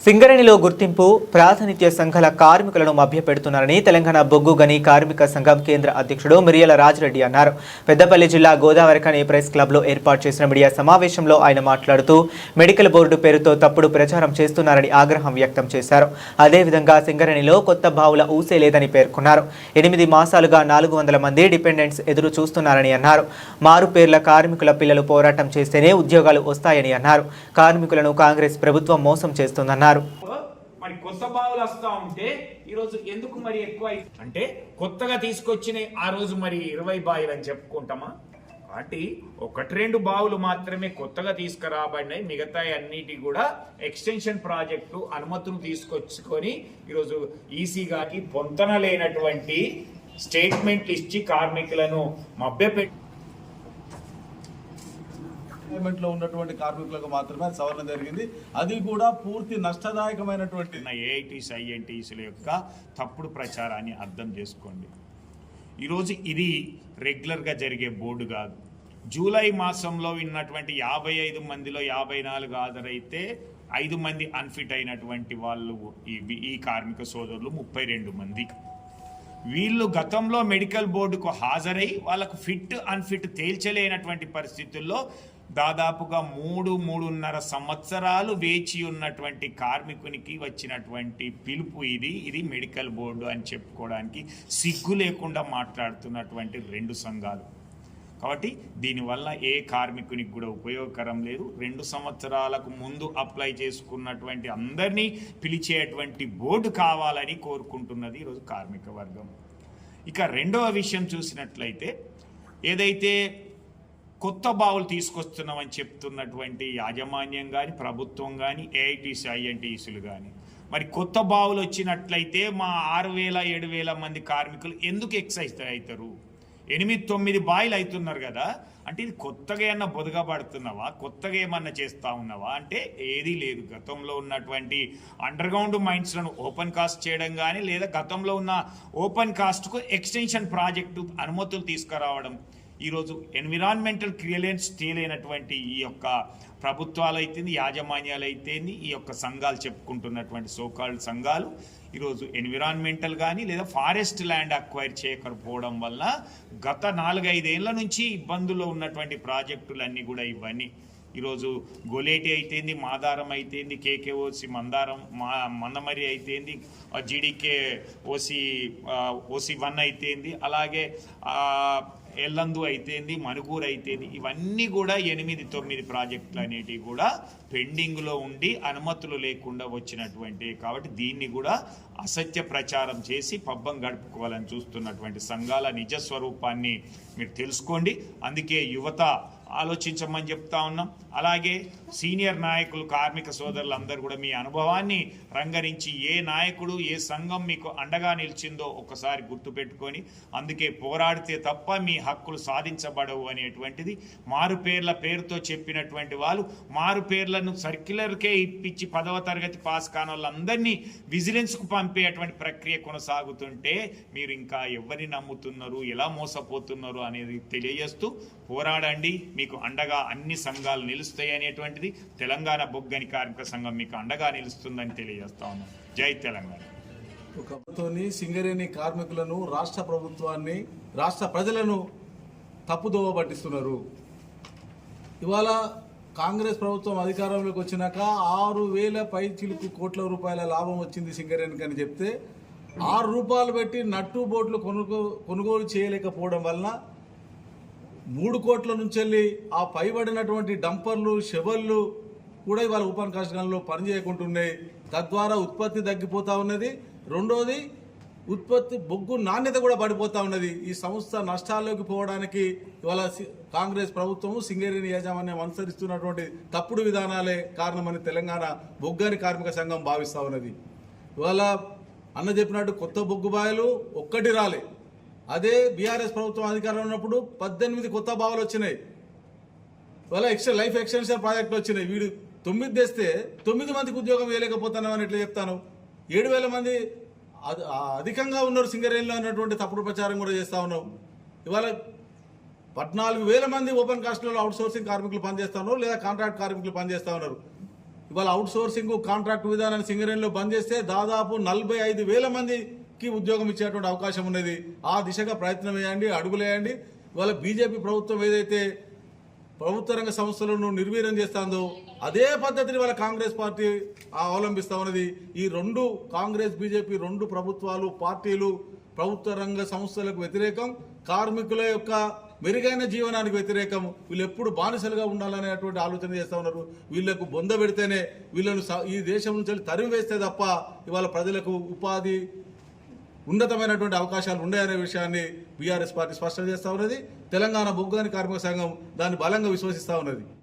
సింగరేణిలో గుర్తింపు ప్రాతినిధ్య సంఘాల కార్మికులను మభ్యపెడుతున్నారని తెలంగాణ బొగ్గు గని కార్మిక సంఘం కేంద్ర అధ్యక్షుడు మిర్యాల రాజిరెడ్డి అన్నారు. పెద్దపల్లి జిల్లా గోదావరిఖని ప్రెస్ క్లబ్లో ఏర్పాటు చేసిన మీడియా సమావేశంలో ఆయన మాట్లాడుతూ మెడికల్ బోర్డు పేరుతో తప్పుడు ప్రచారం చేస్తున్నారని ఆగ్రహం వ్యక్తం చేశారు. అదేవిధంగా సింగరేణిలో కొత్త బావుల ఊసే లేదని పేర్కొన్నారు. 8 మాసాలుగా 400 మంది డిపెండెంట్స్ ఎదురు చూస్తున్నారని అన్నారు. మారు పేర్ల కార్మికుల పిల్లలు పోరాటం చేస్తేనే ఉద్యోగాలు వస్తాయని అన్నారు. కార్మికులను కాంగ్రెస్ ప్రభుత్వం మోసం చేస్తుందన్నారు. మరి కొత్త బావులు వస్తా ఉంటే ఈ రోజు ఎందుకు మరి ఎక్కువ అంటే కొత్తగా తీసుకొచ్చిన ఆ రోజు మరి 20 బావులు అని చెప్పుకుంటామా? కాబట్టి 1-2 బావులు మాత్రమే కొత్తగా తీసుకురాబడినాయి. మిగతా అన్నిటి కూడా ఎక్స్టెన్షన్ ప్రాజెక్టు అనుమతులు తీసుకొచ్చుకొని ఈరోజు ఈసీ గారికి పొంతన లేనటువంటి స్టేట్మెంట్ ఇచ్చి కార్మికులను మభ్యపెట్టి లో ఉన్నటువంటి కార్మికులకు మాత్రమే సవరణ జరిగింది. అది కూడా పూర్తి నష్టదాయకమైనటువంటి ఏఐటీస్ ఐఎన్టీసీల యొక్క తప్పుడు ప్రచారాన్ని అర్థం చేసుకోండి. ఈరోజు ఇది రెగ్యులర్గా జరిగే బోర్డు కాదు. జూలై మాసంలో ఉన్నటువంటి 55 మందిలో 54 హాజరైతే 5 మంది అన్ఫిట్ అయినటువంటి వాళ్ళు ఈ కార్మిక సోదరులు 32 మంది. వీళ్ళు గతంలో మెడికల్ బోర్డుకు హాజరై వాళ్ళకు ఫిట్ అన్ఫిట్ తేల్చలేనటువంటి పరిస్థితుల్లో దాదాపుగా 3-3.5 సంవత్సరాలు వేచి ఉన్నటువంటి కార్మికునికి వచ్చినటువంటి పిలుపు ఇది మెడికల్ బోర్డు అని చెప్పుకోవడానికి సిగ్గు లేకుండా మాట్లాడుతున్నటువంటి 2 సంఘాలు. కాబట్టి దీనివల్ల ఏ కార్మికునికి కూడా ఉపయోగకరం లేదు. 2 సంవత్సరాలకు ముందు అప్లై చేసుకున్నటువంటి అందరినీ పిలిచేటువంటి బోర్డు కావాలని కోరుకుంటున్నది ఈరోజు కార్మిక వర్గం. ఇక రెండవ విషయం చూసినట్లయితే ఏదైతే కొత్త బావులు తీసుకొస్తున్నామని చెప్తున్నటువంటి యాజమాన్యం కానీ ప్రభుత్వం కానీ ఏఐటీసీ ఐఎన్టీసీలు కానీ మరి కొత్త బావులు వచ్చినట్లయితే మా 6,000-7,000 మంది కార్మికులు ఎందుకు ఎక్సైజ్ అవుతారు? 8-9 బాయిలు అవుతున్నారు కదా, అంటే ఇది కొత్తగా ఏమన్నా బొదగబడుతున్నావా, కొత్తగా ఏమన్నా చేస్తూ ఉన్నావా అంటే ఏదీ లేదు. గతంలో ఉన్నటువంటి అండర్ గ్రౌండ్ మైన్స్లను ఓపెన్ కాస్ట్ చేయడం కానీ లేదా గతంలో ఉన్న ఓపెన్ కాస్ట్కు ఎక్స్టెన్షన్ ప్రాజెక్టు అనుమతులు తీసుకురావడం, ఈరోజు ఎన్విరాన్మెంటల్ క్లియరెన్స్ తేలైనటువంటి ఈ యొక్క ప్రభుత్వాలు అయితేంది యాజమాన్యాలు అయితేంది ఈ యొక్క సంఘాలు చెప్పుకుంటున్నటువంటి సోకాల్డ్ సంఘాలు ఈరోజు ఎన్విరాన్మెంటల్ కానీ లేదా ఫారెస్ట్ ల్యాండ్ అక్వైర్ చేయకపోవడం వల్ల గత 4-5 ఏళ్ల నుంచి ఇబ్బందుల్లో ఉన్నటువంటి ప్రాజెక్టులన్నీ కూడా ఇవన్నీ ఈరోజు గోలేటి అయితేంది, మాదారం అయితేంది, కేకేఓసి మందారం మందమరి అయితేంది, జీడీకే ఓసి 1 అయితేంది, అలాగే ఎల్లందు అయితేంది, మనుగూరు అయితేంది, ఇవన్నీ కూడా 8-9 ప్రాజెక్టులు అనేటివి కూడా పెండింగ్లో ఉండి అనుమతులు లేకుండా వచ్చినటువంటి. కాబట్టి దీన్ని కూడా అసత్య ప్రచారం చేసి పబ్బం గడుపుకోవాలని చూస్తున్నటువంటి సంఘాల నిజస్వరూపాన్ని మీరు తెలుసుకోండి. అందుకే యువత ఆలోచించమని చెప్తా ఉన్నాం. అలాగే సీనియర్ నాయకులు కార్మిక సోదరులందరూ కూడా మీ అనుభవాన్ని రంగరించి ఏ నాయకుడు ఏ సంఘం మీకు అండగా నిలిచిందో ఒకసారి గుర్తుపెట్టుకొని అందుకే పోరాడితే తప్ప మీ హక్కులు సాధించబడవు అనేటువంటిది మారుపేర్ల పేరుతో చెప్పినటువంటి వాళ్ళు మారుపేర్లను సర్క్యులర్కే ఇప్పించి 10వ తరగతి పాస్ కాని వాళ్ళందరినీ విజిలెన్స్కు పంపేటువంటి ప్రక్రియ కొనసాగుతుంటే మీరు ఇంకా ఎవరిని నమ్ముతున్నారు, ఎలా మోసపోతున్నారు అనేది తెలియజేస్తూ పోరాడండి. మీకు అండగా అన్ని సంఘాలు నిలుస్తాయి అనేటువంటిది తెలంగాణ బొగ్గని కార్మిక సంఘం మీకు అండగా నిలుస్తుందని తెలియజేస్తా ఉన్నాం. జై తెలంగాణ. సింగరేణి కార్మికులను రాష్ట్ర ప్రభుత్వాన్ని రాష్ట్ర ప్రజలను తప్పుదోవ పట్టిస్తున్నారు. ఇవాళ కాంగ్రెస్ ప్రభుత్వం అధికారంలోకి వచ్చినాక 6,000 పైచిలుకు కోట్ల రూపాయల లాభం వచ్చింది సింగరేణికి అని చెప్తే 6 రూపాయలు పెట్టి నట్టు బోట్లు కొనుగోలు చేయలేకపోవడం వలన 3 కోట్ల నుంచి వెళ్ళి ఆ పైబడినటువంటి డంపర్లు షెవళ్ళు కూడా ఇవాళ ఓపెన్ కాస్ట్ గన్లో పనిచేయకుంటున్నాయి. తద్వారా ఉత్పత్తి తగ్గిపోతూ ఉన్నది. రెండోది ఉత్పత్తి బొగ్గు నాణ్యత కూడా పడిపోతూ ఉన్నది. ఈ సంస్థ నష్టాల్లోకి పోవడానికి ఇవాళ కాంగ్రెస్ ప్రభుత్వము సింగరేణి యాజమాన్యం అనుసరిస్తున్నటువంటి తప్పుడు విధానాలే కారణమని తెలంగాణ బొగ్గని కార్మిక సంఘం భావిస్తూ ఉన్నది. ఇవాళ అన్న చెప్పినట్టు కొత్త బొగ్గు బాయలు ఒక్కటి రాలే. అదే బీఆర్ఎస్ ప్రభుత్వం అధికారంలో ఉన్నప్పుడు 18 కొత్త బావులు వచ్చినాయి. ఇవాళ లైఫ్ ఎక్స్టెన్షన్ ప్రాజెక్టులు వచ్చినాయి. వీడు 9 తెస్తే 9 మందికి ఉద్యోగం వేయలేకపోతున్నామని ఎట్లా చెప్తాను? 7,000 మంది అధికంగా ఉన్నారు సింగరేణిలో అన్నటువంటి తప్పుడు ప్రచారం కూడా చేస్తూ ఉన్నాం. ఇవాళ 14,000 మంది ఓపెన్ కాస్ట్లో అవుట్ సోర్సింగ్ కార్మికులు పనిచేస్తూ ఉన్నారు లేదా కాంట్రాక్ట్ కార్మికులు పనిచేస్తూ ఉన్నారు. ఇవాళ అవుట్ సోర్సింగ్ కాంట్రాక్ట్ విధానాన్ని సింగరేణిలో బంద్ చేస్తే దాదాపు 45,000 మందికి ఉద్యోగం ఇచ్చేటువంటి అవకాశం ఉన్నది. ఆ దిశగా ప్రయత్నం వేయండి, అడుగులేయండి. ఇవాళ బీజేపీ ప్రభుత్వం ఏదైతే ప్రభుత్వ రంగ సంస్థలను నిర్వీర్యం చేస్తుందో అదే పద్ధతిని వాళ్ళ కాంగ్రెస్ పార్టీ అవలంబిస్తా ఉన్నది. ఈ రెండు కాంగ్రెస్ బీజేపీ రెండు ప్రభుత్వాలు పార్టీలు ప్రభుత్వ రంగ సంస్థలకు వ్యతిరేకం, కార్మికుల యొక్క మెరుగైన జీవనానికి వ్యతిరేకం. వీళ్ళు ఎప్పుడు బానిసలుగా ఉండాలనేటువంటి ఆలోచన చేస్తూ ఉన్నారు. వీళ్లకు బొంద పెడితేనే వీళ్ళను ఈ దేశం నుంచి తరిమి వేస్తే తప్ప ఇవాళ ప్రజలకు ఉపాధి ఉన్నతమైనటువంటి అవకాశాలు ఉన్నాయనే విషయాన్ని బీఆర్ఎస్ పార్టీ స్పష్టం చేస్తూ ఉన్నది. తెలంగాణ బొగ్గు గని కార్మిక సంఘం దాన్ని బలంగా విశ్వసిస్తూ ఉన్నది.